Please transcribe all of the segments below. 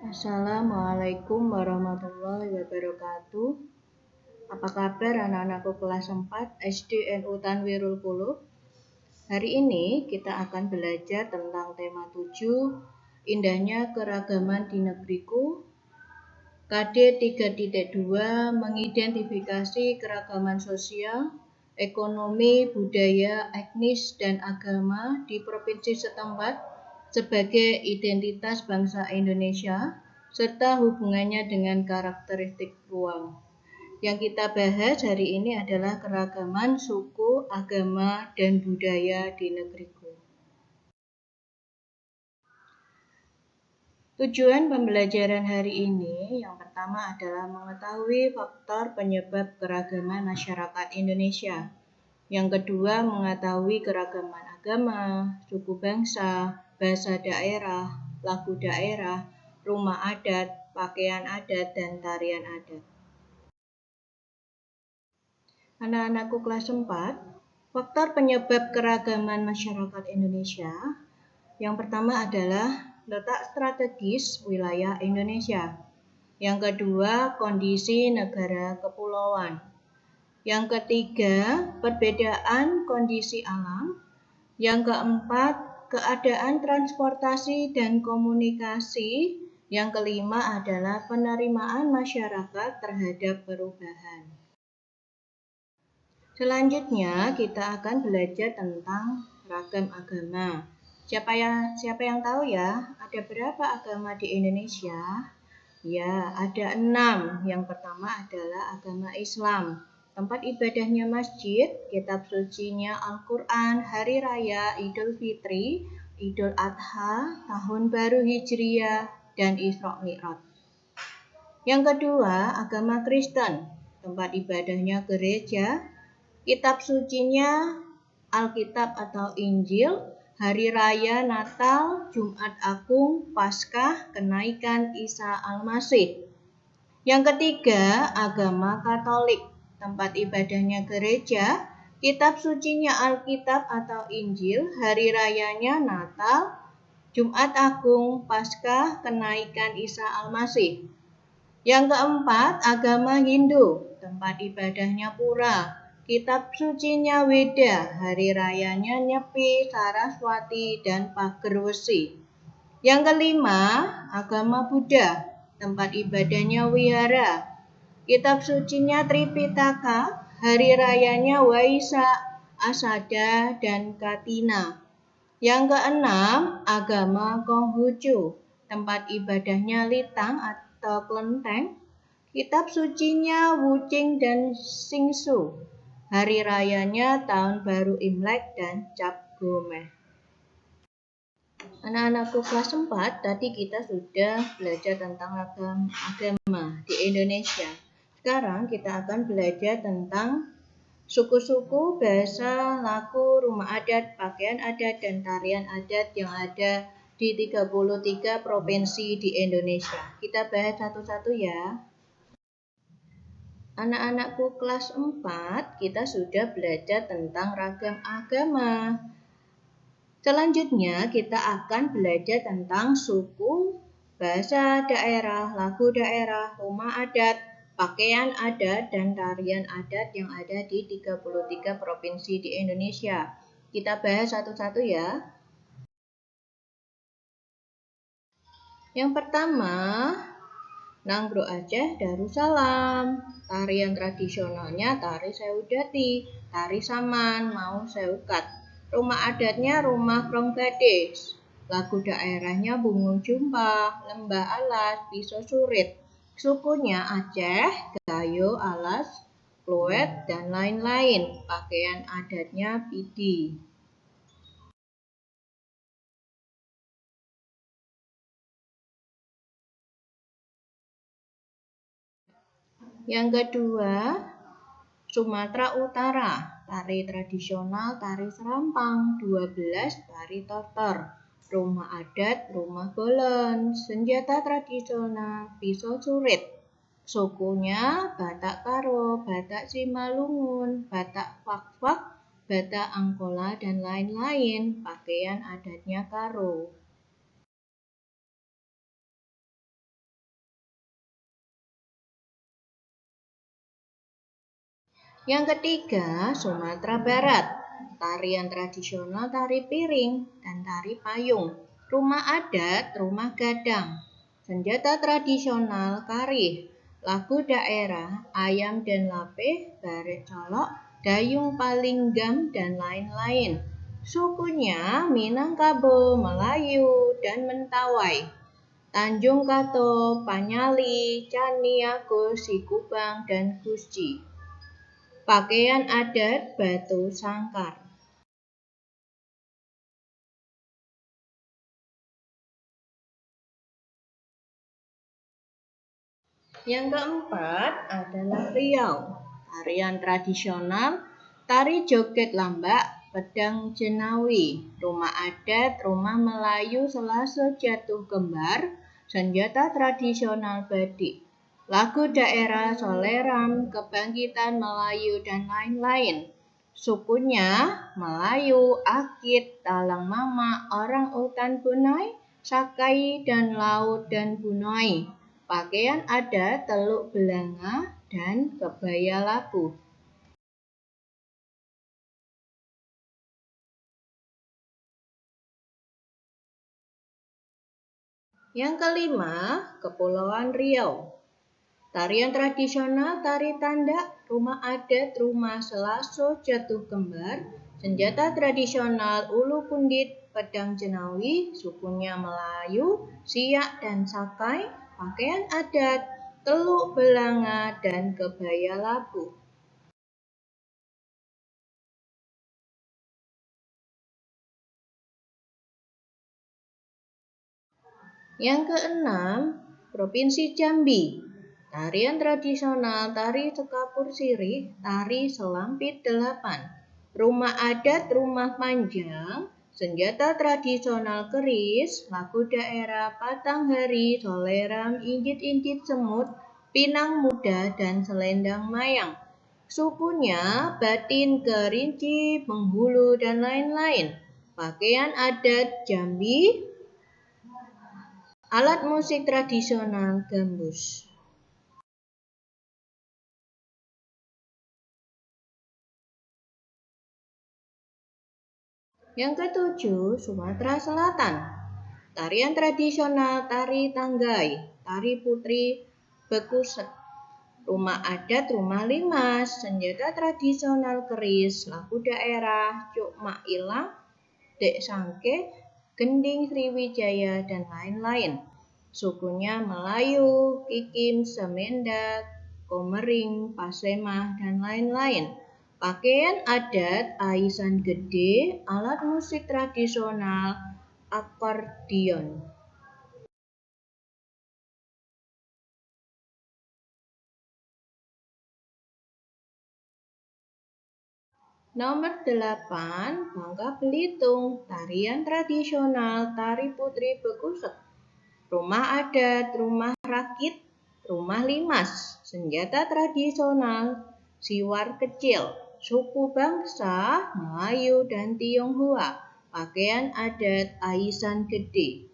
Assalamualaikum warahmatullahi wabarakatuh. Apa kabar anak-anakku kelas 4 SD NU Tanwirul Qulub? Hari ini kita akan belajar tentang tema 7, indahnya keragaman di negeriku. KD 3.2 mengidentifikasi keragaman sosial, ekonomi, budaya, etnis, dan agama di provinsi setempat sebagai identitas bangsa Indonesia, serta hubungannya dengan karakteristik ruang. Yang kita bahas hari ini adalah keragaman suku, agama, dan budaya di negeriku. Tujuan pembelajaran hari ini yang pertama adalah mengetahui faktor penyebab keragaman masyarakat Indonesia. Yang kedua, mengetahui keragaman agama, suku bangsa, bahasa daerah, lagu daerah, rumah adat, pakaian adat, dan tarian adat. Anak-anakku kelas 4, faktor penyebab keragaman masyarakat Indonesia. Yang pertama adalah letak strategis wilayah Indonesia. Yang kedua, kondisi negara kepulauan. Yang ketiga, perbedaan kondisi alam. Yang keempat, keadaan transportasi dan komunikasi. Yang kelima adalah penerimaan masyarakat terhadap perubahan. Selanjutnya, kita akan belajar tentang ragam agama. Siapa yang tahu ya, ada berapa agama di Indonesia? Ya, ada 6. Yang pertama adalah agama Islam. Tempat ibadahnya masjid, kitab sucinya Al-Quran, hari raya Idul Fitri, Idul Adha, Tahun Baru Hijriah, dan Isra Mi'raj. Yang kedua, agama Kristen. Tempat ibadahnya gereja, kitab sucinya Alkitab atau Injil, hari raya Natal, Jumat Agung, Paskah, kenaikan Isa Al-Masih. Yang ketiga, agama Katolik. Tempat ibadahnya gereja, kitab sucinya Alkitab atau Injil, hari rayanya Natal, Jumat Agung, Paskah, kenaikan Isa Al-Masih. Yang keempat, agama Hindu. Tempat ibadahnya pura, kitab sucinya Weda, hari rayanya Nyepi, Saraswati, dan Pager Wesi. Yang kelima, agama Buddha. Tempat ibadahnya wihara, kitab sucinya Tripitaka, hari rayanya Waisak, Asada, dan Katina. Yang keenam, agama Konghucu. Tempat ibadahnya Litang atau Kelenteng, kitab sucinya Wuching dan Xingsu, hari rayanya Tahun Baru Imlek dan Cap Gomeh. Anak-anakku kelas 4, tadi kita sudah belajar tentang ragam agama di Indonesia. Sekarang kita akan belajar tentang suku-suku, bahasa, lagu, rumah adat, pakaian adat, dan tarian adat yang ada di 33 provinsi di Indonesia. Kita bahas satu-satu ya. Anak-anakku kelas 4, kita sudah belajar tentang ragam agama. Selanjutnya kita akan belajar tentang suku, bahasa daerah, lagu daerah, rumah adat, pakaian adat, dan tarian adat yang ada di 33 provinsi di Indonesia. Kita bahas satu-satu ya. Yang pertama, Nanggro Aceh Darussalam. Tarian tradisionalnya tari Sewudati, tari Saman, Mau Sewukat. Rumah adatnya rumah Krong Gadis. Lagu daerahnya Bungung Jumpah, Lembah Alas, Piso Surit. Sukunya Aceh, Gayo, Alas, Kluet, dan lain-lain. Pakaian adatnya Pidi. Yang kedua, Sumatera Utara. Tari tradisional tari Serampang, 12 tari Tortor. Rumah adat rumah Bolon. Senjata tradisional pisau surit. Sukunya Batak Karo, Batak Simalungun, Batak Fak-Fak, Batak Angkola, dan lain-lain. Pakaian adatnya Karo. Yang ketiga, Sumatera Barat. Tarian tradisional tari piring dan tari payung. Rumah adat, rumah gadang. Senjata tradisional karih. Lagu daerah, ayam dan lapeh, baret colok, dayung palinggam, dan lain-lain. Sukunya Minangkabau, Melayu, dan Mentawai. Tanjung Kato, Panyali, Caniago, Sikubang, dan Guci. Pakaian adat Batu Sangkar. Yang keempat adalah Riau. Tarian tradisional, tari joget lambak, pedang jenawi, rumah adat, rumah Melayu Selaso jatuh kembar, senjata tradisional badik, lagu daerah Soleram, kebangkitan Melayu, dan lain-lain. Sukunya Melayu, Akit, Talang Mama, orang utan Bunai, Sakai, dan Laut dan Bunai. Pakaian adat Teluk Belanga dan kebaya labu. Yang kelima, Kepulauan Riau. Tarian tradisional, tari tandak, rumah adat, rumah Selaso jatuh kembar, senjata tradisional ulu kundit, pedang jenawi, sukunya Melayu, Siak dan Sakai, pakaian adat, Teluk Belanga dan kebaya labu. Yang keenam, Provinsi Jambi. Tarian tradisional, tari sekapur sirih, tari selampit delapan. Rumah adat, rumah panjang, senjata tradisional keris, lagu daerah, patanghari, soleram, injit-injit semut, pinang muda, dan selendang mayang. Sukunya Batin, Kerinci, Penghulu, dan lain-lain. Pakaian adat Jambi, alat musik tradisional gambus. Yang ketujuh, Sumatera Selatan. Tarian tradisional tari tanggai, tari putri bekusek, rumah adat, rumah limas, senjata tradisional keris, lagu daerah, cuk mak ilang, dek sangke, gending Sriwijaya, dan lain-lain. Sukunya Melayu, Kikim, Semenda, Komering, Pasemah, dan lain-lain. Pakaian adat Aisan Gede, alat musik tradisional akordion. Nomor 8, Bangka Belitung, tarian tradisional tari putri bekusek, rumah adat, rumah rakit, rumah limas, senjata tradisional, siwar kecil, suku bangsa Melayu dan Tionghoa, pakaian adat Aisan Gede.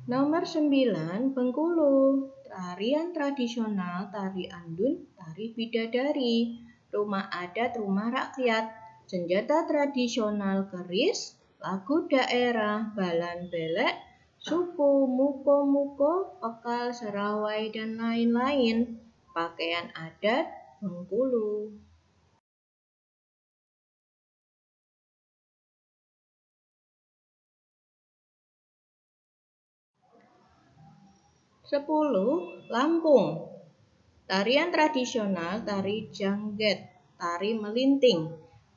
Nomor 9, Bengkulu. Tarian tradisional, tari andun, tari bidadari, rumah adat, rumah rakyat, senjata tradisional keris, lagu daerah, balan belek, suku, muko-muko, pekal, serawai, dan lain-lain. Pakaian adat Bengkulu. Sepuluh, Lampung. Tarian tradisional, tari jangget, tari melinting,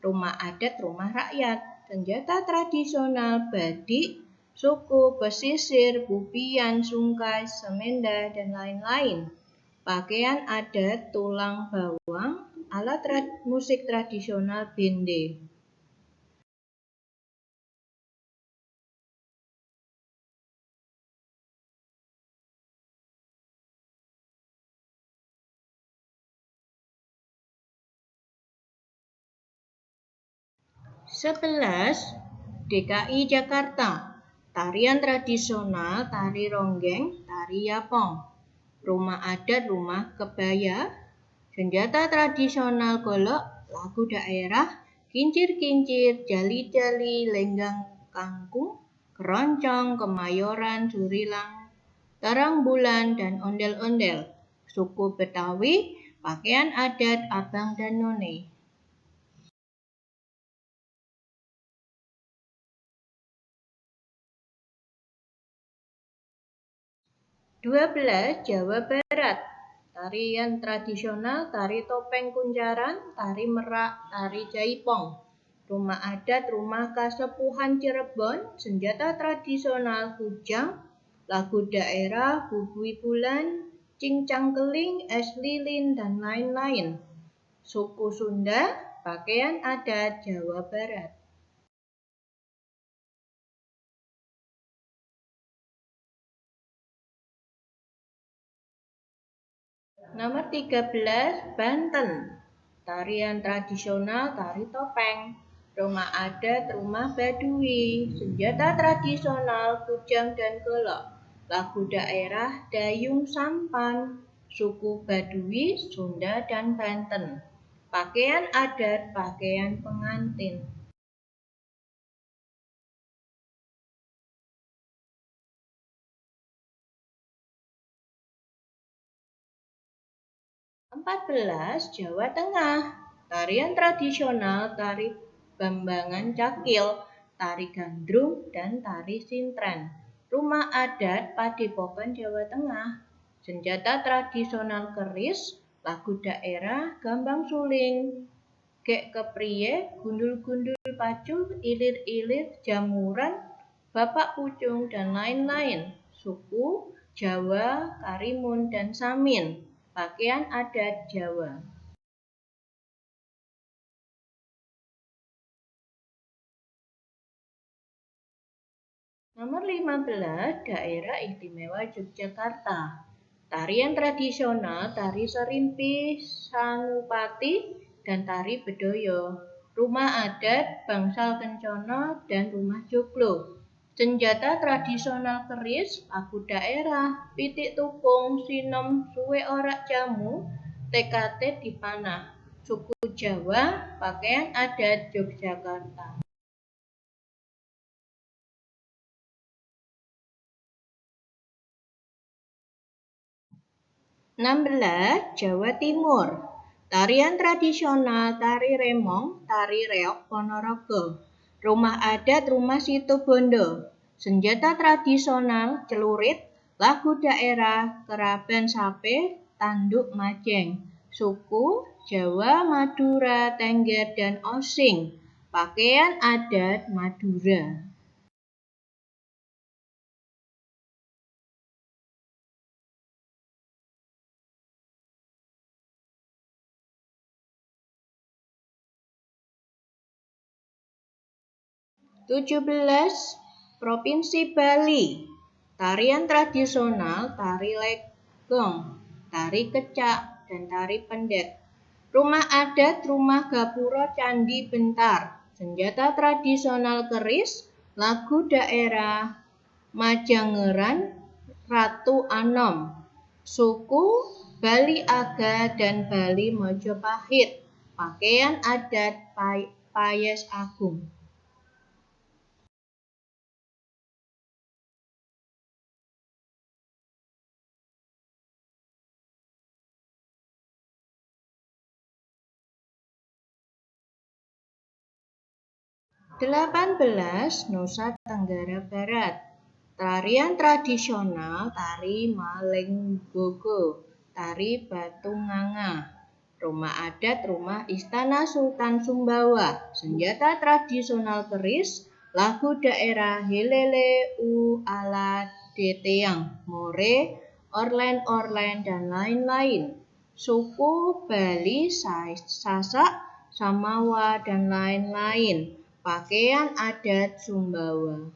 rumah adat, rumah rakyat, senjata tradisional badik, suku, pesisir, bubian, sungkai, semenda, dan lain-lain. Pakaian adat tulang bawang, alat musik tradisional bende. 11, DKI Jakarta. Tarian tradisional, tari ronggeng, tari yapong. Rumah adat, rumah kebaya. Senjata tradisional golok, lagu daerah, kincir-kincir, jali-jali, lenggang kangkung, keroncong, kemayoran, surilang, terang bulan, dan ondel-ondel. Suku Betawi, pakaian adat abang dan none. 12. Jawa Barat. Tarian tradisional, tari topeng kuncaran, tari merak, tari jaipong. Rumah adat, rumah kasepuhan Cirebon, senjata tradisional kujang, lagu daerah, bubui bulan, cincang keling, es lilin, dan lain-lain. Suku Sunda, pakaian adat Jawa Barat. Nomor 13, Banten. Tarian tradisional, tari topeng. Rumah adat, rumah Baduy. Senjata tradisional, kujang dan golok. Lagu daerah, dayung sampan. Suku Baduy, Sunda dan Banten. Pakaian adat, pakaian pengantin. (14) Jawa Tengah. Tarian tradisional, tari Bambangan Cakil, tari gandrung, dan tari sintren. Rumah adat Padepokan Jawa Tengah. Senjata tradisional keris, lagu daerah, gambang suling, gek kepriye, gundul-gundul pacu, ilir-ilir, jamuran, bapak pucung, dan lain-lain. Suku Jawa, Karimun, dan Samin. Pakaian adat Jawa. Nomor 15, Daerah Istimewa Yogyakarta. Tarian tradisional, tari serimpi, sanupati, dan tari bedoyo. Rumah adat, bangsal kencana, dan rumah joglo. Senjata tradisional keris, lagu daerah, pitik tupung, sinem, suwe orak jamu, TKT dipanah. Suku Jawa, pakaian adat Yogyakarta. 16. Jawa Timur. Tarian tradisional, tari remong, tari reog Ponorogo. Rumah adat, rumah Situbondo. Senjata tradisional, celurit, lagu daerah, keraben sape, tanduk majeng. Suku Jawa, Madura, Tengger, dan Osing. Pakaian adat Madura. (17) Provinsi Bali. Tarian tradisional, tari legong, tari kecak, dan tari pendet. Rumah adat, rumah gapura Candi Bentar. Senjata tradisional keris, lagu daerah, Majangeran, Ratu Anom. Suku Bali Aga dan Bali Mojopahit. Pakaian adat Payes Agung. 18. Nusa Tenggara Barat. Tarian tradisional, tari Malenggogo, tari Batunganga. Rumah adat, rumah Istana Sultan Sumbawa. Senjata tradisional keris, lagu daerah Helele ala Deteang, More, Orlen-orlen, dan lain-lain. Suku Bali, Sasak, Samawa, dan lain-lain. Pakaian adat Sumbawa.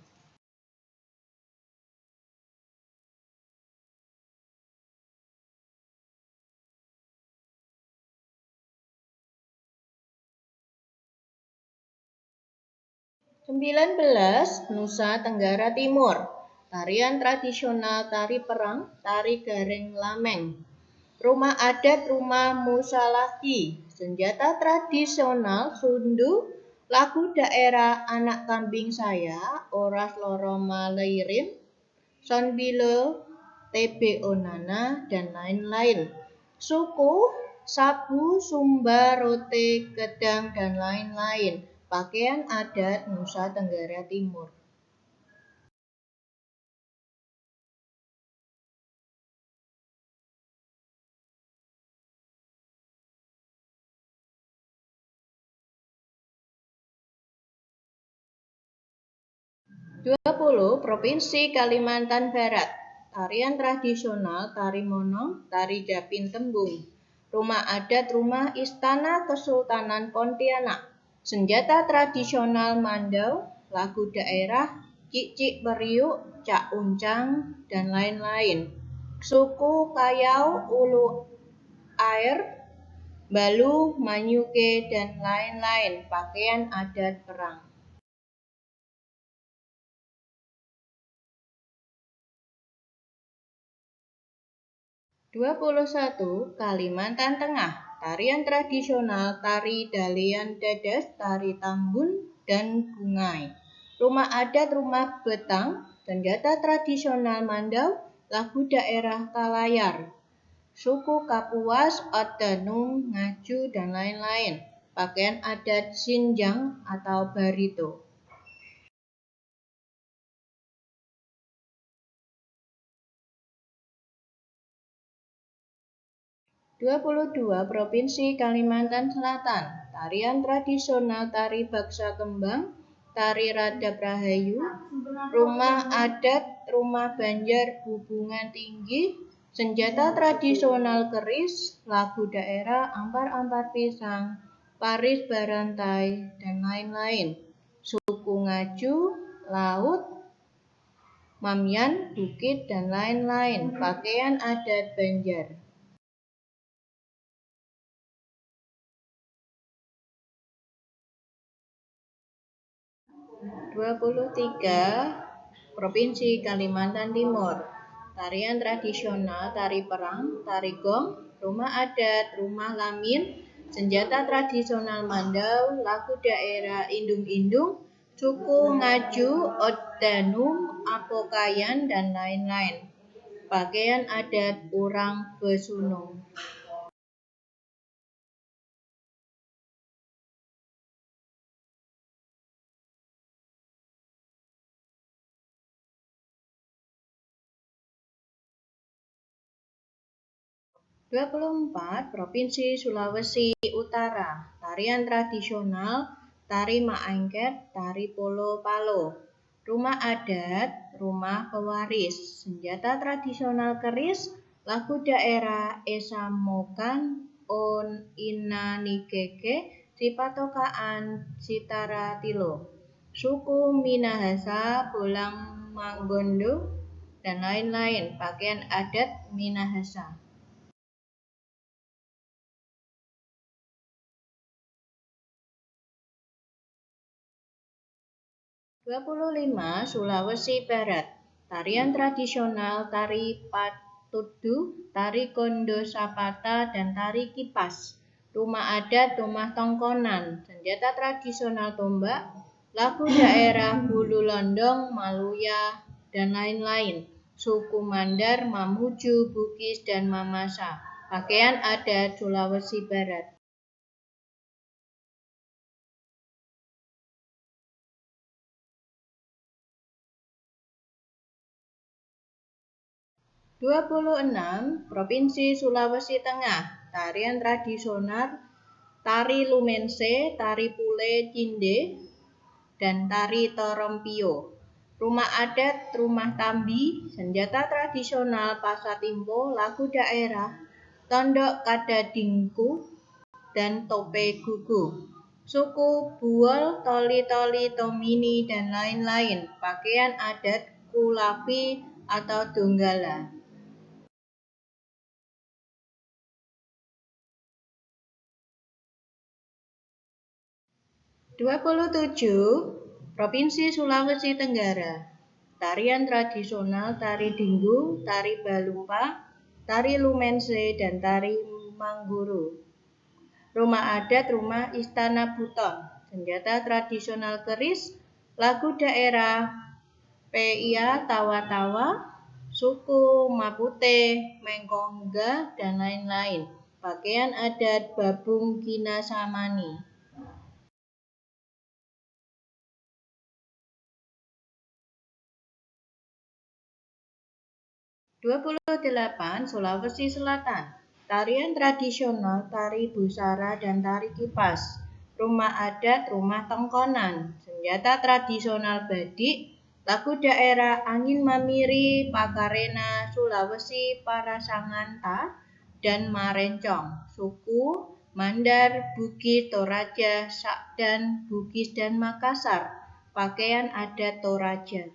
19. Nusa Tenggara Timur. Tarian tradisional tari perang, tari garing lameng. Rumah adat Rumah Musalaki. Senjata tradisional Sundu. Lagu daerah Anak Kambing Saya, Oras Loro Maleirin, Sonbilo, TB Onana, dan lain-lain. Suku, Sabu, Sumba, Rote, Gedang, dan lain-lain. Pakaian adat Nusa Tenggara Timur. Dua 20. Provinsi Kalimantan Barat. Tarian tradisional Tari Monong, Tari Dapin Tembung. Rumah adat Rumah Istana Kesultanan Pontianak. Senjata tradisional Mandau, lagu daerah Cik-cik Periuk, Cak Uncang, dan lain-lain. Suku Kayau, Ulu Air, Balu, Manyuke, dan lain-lain. Pakaian adat perang. 21. Kalimantan Tengah. Tarian tradisional Tari Dalean Dadas, Tari Tambun, dan Bungai. Rumah adat Rumah Betang. Senjata tradisional Mandau, lagu daerah Kalayar. Suku Kapuas, Odanum, Ngaju, dan lain-lain. Pakaian adat Xinjiang atau Barito. 22. Provinsi Kalimantan Selatan. Tarian tradisional Tari Baksa Kembang, Tari Radap Rahayu, Rumah adat Rumah Banjar Hubungan Tinggi, senjata tradisional keris, lagu daerah Ampar-ampar Pisang, Paris Barantai, dan lain-lain. Suku Ngaju, Laut, Mamyan, Bukit, dan lain-lain. Pakaian adat Banjar. 23. Provinsi Kalimantan Timur. Tarian tradisional Tari Perang, Tari Gong, Rumah adat Rumah Lamin, senjata tradisional Mandau, lagu daerah Indung-indung, suku Ngaju, Odanum, Apokayan, dan lain-lain. Pakaian adat Urang Besunung. 24. Provinsi Sulawesi Utara. Tarian tradisional Tari Maengket, Tari Polo Palo. Rumah adat Rumah Pewaris. Senjata tradisional keris, lagu daerah Esa Mokan, On Ina Nikeke, Sipatokaan, Sitara Tilo. Suku Minahasa, Bolang Manggondo, dan lain-lain. Pakaian adat Minahasa. 25. Sulawesi Barat. Tarian tradisional Tari Patudu, Tari Kondo Sapata, dan Tari Kipas. Rumah adat Rumah Tongkonan. Senjata tradisional tombak, lagu daerah Bulu Londong, Maluya, dan lain-lain. Suku Mandar, Mamuju, Bugis, dan Mamasa. Pakaian adat Sulawesi Barat. 26. Provinsi Sulawesi Tengah. Tarian tradisional Tari Lumense, Tari Pule Cinde, dan Tari Torompio. Rumah adat Rumah Tambi, senjata tradisional Pasatimpo, lagu daerah Tondok Kadadingku, dan Tope Gugu. Suku Buol, Toli-toli, Tomini, dan lain-lain. Pakaian adat Kulapi atau Donggala. 27. Provinsi Sulawesi Tenggara. Tarian tradisional tari dinggu, tari balumpa, tari lumense, dan tari mangguru. Rumah adat rumah Istana Buton. Senjata tradisional keris, lagu daerah Peia Tawa-Tawa, suku Mapute, Mengkongga, dan lain-lain. Pakaian adat Babung Kinasamani. 28. Sulawesi Selatan. Tarian tradisional tari busara dan tari kipas. Rumah adat rumah tengkonan. Senjata tradisional badik. Lagu daerah Angin Mamiri, Pakarena, Sulawesi, Parasanganta, dan Marencong. Suku Mandar, Bugis, Toraja, Sakdan, Bugis, dan Makassar. Pakaian adat Toraja.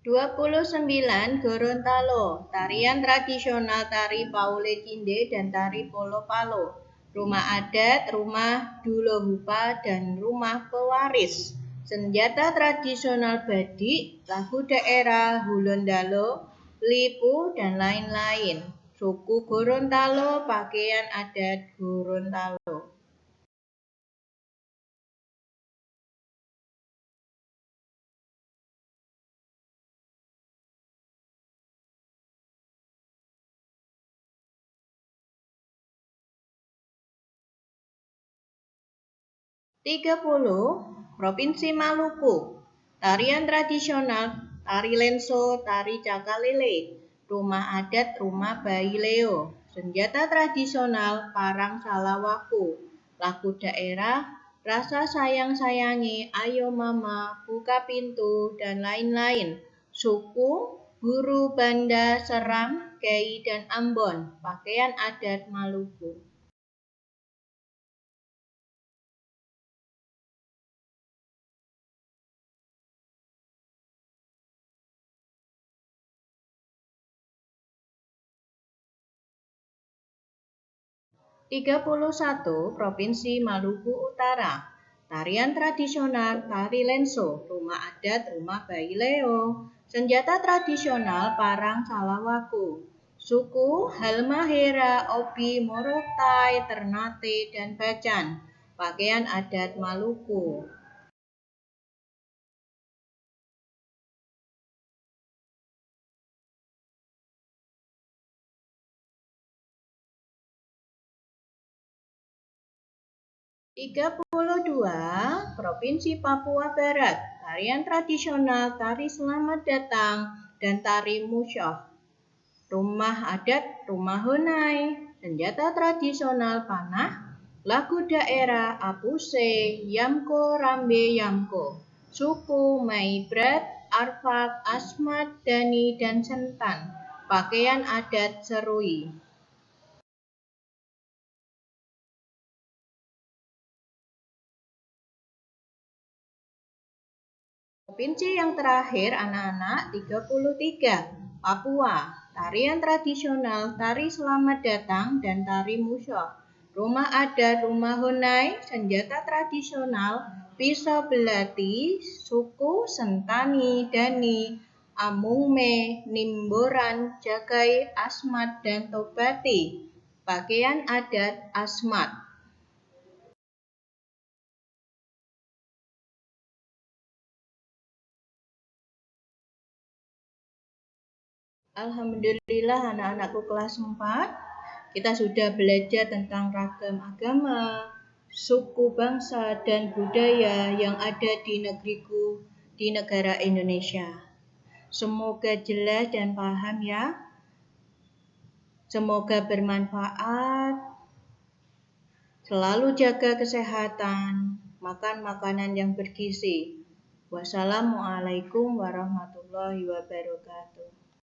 29. Gorontalo. Tarian tradisional tari Paule Cinde dan tari Polo Palo. Rumah adat, rumah Dulohupa, dan rumah pewaris. Senjata tradisional badik, lagu daerah Hulondalo, Lipu, dan lain-lain. Suku Gorontalo, pakaian adat Gorontalo. 30. Provinsi Maluku. Tarian tradisional tari lenso, tari cakalele. Rumah adat rumah Bayi Leo. Senjata tradisional parang salawaku. Lagu daerah Rasa Sayang Sayangi, Ayo Mama, Buka Pintu, dan lain-lain. Suku Buru Banda, Seram, Kei, dan Ambon. Pakaian adat Maluku. Tiga 31. Provinsi Maluku Utara. Tarian tradisional tari lenso, rumah adat rumah Bayi Leo. Senjata tradisional parang salawaku. Suku Halmahera, Obi, Morotai, Ternate, dan Bacan. Pakaian adat Maluku. Tiga 32. Provinsi Papua Barat. Tarian tradisional tari Selamat Datang dan tari Musyah. Rumah adat rumah Honai. Senjata tradisional panah. Lagu daerah Apuse, Yamko, Rambe, Yamko. Suku Maibrat, Arfak, Asmat, Dani, dan Sentan. Pakaian adat Serui. Provinsi yang terakhir anak-anak 33. Papua. Tarian tradisional tari Selamat Datang dan tari Musyah. Rumah adat rumah Honai, senjata tradisional pisau belati, suku Sentani, Dani, Amungme, Nimboran, Jagai, Asmat, dan Tobati. Pakaian adat Asmat. Alhamdulillah anak-anakku kelas 4, kita sudah belajar tentang ragam agama, suku bangsa, dan budaya yang ada di negeriku, di negara Indonesia. Semoga jelas dan paham ya. Semoga bermanfaat. Selalu jaga kesehatan, makan makanan yang bergizi. Wassalamualaikum warahmatullahi wabarakatuh.